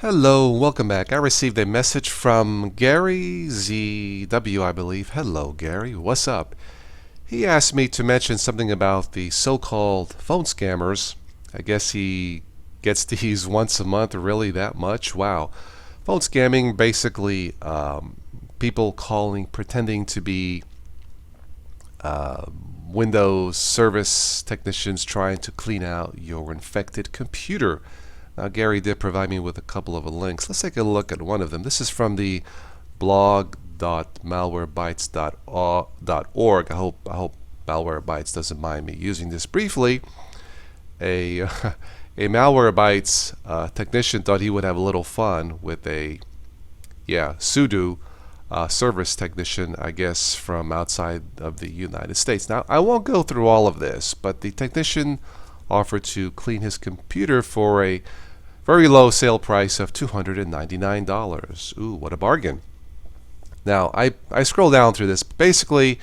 Hello, welcome back. I received a message from Gary ZW, I believe. Hello, Gary. What's up? He asked me to mention something about the so-called phone scammers. I guess he gets these once a month, really that much? Wow. Phone scamming, basically people calling, pretending to be uh, Windows service technicians trying to clean out your infected computer. Now, Gary did provide me with a couple of links. Let's take a look at one of them. This is from the blog.malwarebytes.org. I hope Malwarebytes doesn't mind me using this briefly. A a Malwarebytes technician thought he would have a little fun with a sudo service technician, I guess, from outside of the United States. Now, I won't go through all of this, but the technician offered to clean his computer for a very low sale price of $299. Ooh, what a bargain. Now, I scroll down through this. Basically,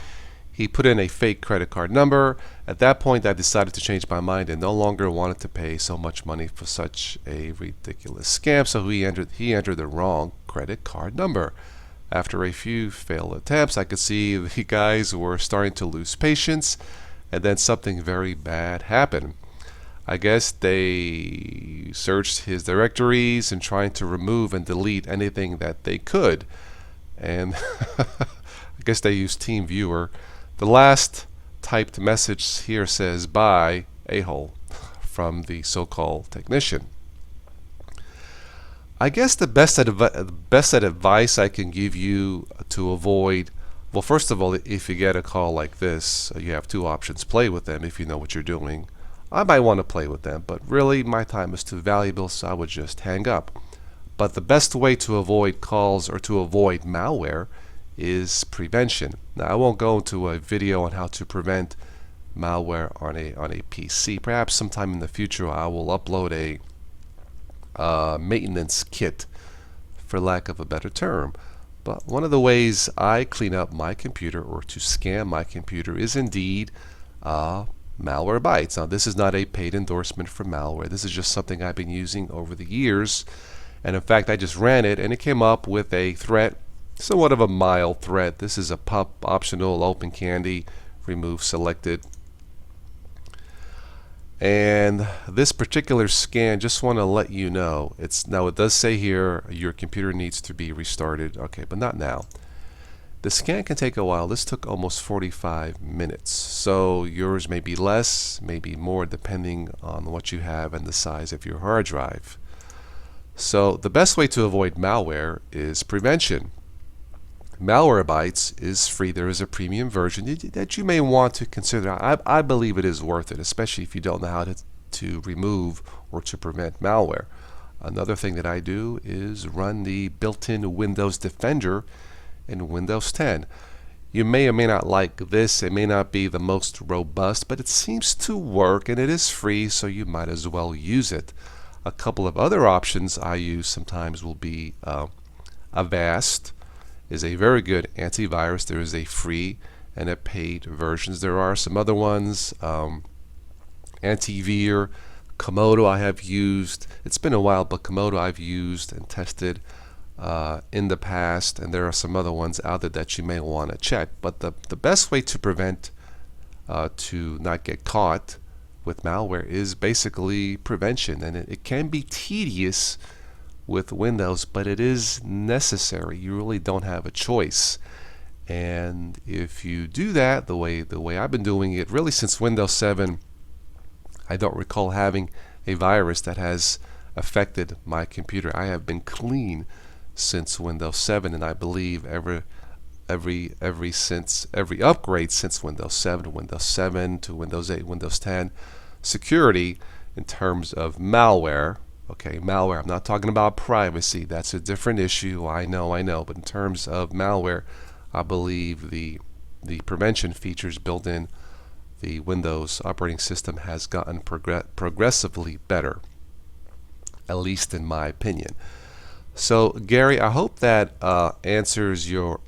he put in a fake credit card number. At that point, I decided to change my mind and no longer wanted to pay so much money for such a ridiculous scam. So he entered the wrong credit card number. After a few failed attempts, I could see the guys were starting to lose patience, and then something very bad happened. I guess they searched his directories and trying to remove and delete anything that they could. And I guess they used TeamViewer. The last typed message here says, "Bye, a-hole," from the so-called technician. I guess the best advice I can give you to avoid, well, first of all, if you get a call like this, you have two options. Play with them if you know what you're doing. I might want to play with them, but really my time is too valuable, so I would just hang up. But the best way to avoid calls or to avoid malware is prevention. Now, I won't go into a video on how to prevent malware on a PC. Perhaps sometime in the future I will upload a maintenance kit, for lack of a better term. But one of the ways I clean up my computer or to scam my computer is indeed Malwarebytes. Now, this is not a paid endorsement for malware. This is just something I've been using over the years. And in fact, I just ran it and it came up with a threat, somewhat of a mild threat. This is a PUP optional, open candy, remove selected. And this particular scan, just want to let you know, it does say here your computer needs to be restarted. Okay, but not now. The scan can take a while. This took almost 45 minutes. So yours may be less, maybe more, depending on what you have and the size of your hard drive. So the best way to avoid malware is prevention. Malwarebytes is free. There is a premium version that you may want to consider. I believe it is worth it, especially if you don't know how to remove or to prevent malware. Another thing that I do is run the built-in Windows Defender in Windows 10. You may or may not like this. It may not be the most robust, but it seems to work and it is free, so you might as well use it. A couple of other options I use sometimes will be Avast is a very good antivirus. There is a free and a paid versions. There are some other ones, Antivir, Komodo I have used. It's been a while, but Komodo I've used and tested in the past, and there are some other ones out there that you may want to check. But the best way to prevent to not get caught with malware is basically prevention, and it can be tedious with Windows, but it is necessary. You really don't have a choice. And if you do that the way I've been doing it really since Windows 7, I don't recall having a virus that has affected my computer. I have been clean since Windows 7, and I believe every upgrade since Windows 7 to Windows 8, Windows 10, security in terms of malware. Okay, malware. I'm not talking about privacy. That's a different issue. I know. But in terms of malware, I believe the prevention features built in the Windows operating system has gotten progressively better, at least in my opinion. So, Gary, I hope that answers your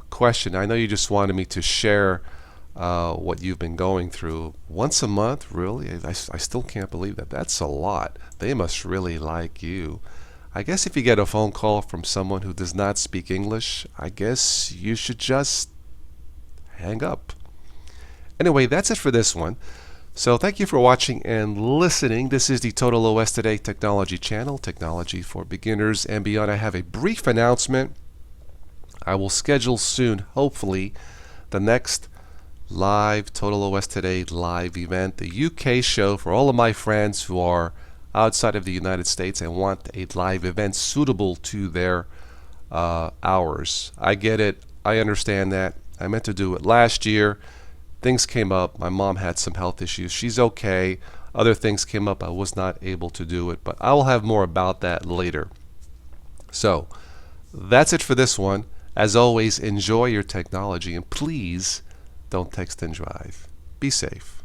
question. I know you just wanted me to share what you've been going through. Once a month, really? I still can't believe that. That's a lot. They must really like you. I guess if you get a phone call from someone who does not speak English, I guess you should just hang up. Anyway, that's it for this one. So thank you for watching and listening. This is the Total OS Today Technology channel, technology for beginners and beyond. I have a brief announcement. I will schedule soon, hopefully, the next live Total OS Today live event, the UK show for all of my friends who are outside of the United States and want a live event suitable to their hours. I get it. I understand that. I meant to do it last year. Things came up. My mom had some health issues. She's okay. Other things came up. I was not able to do it, but I will have more about that later. So that's it for this one. As always, enjoy your technology and please don't text and drive. Be safe.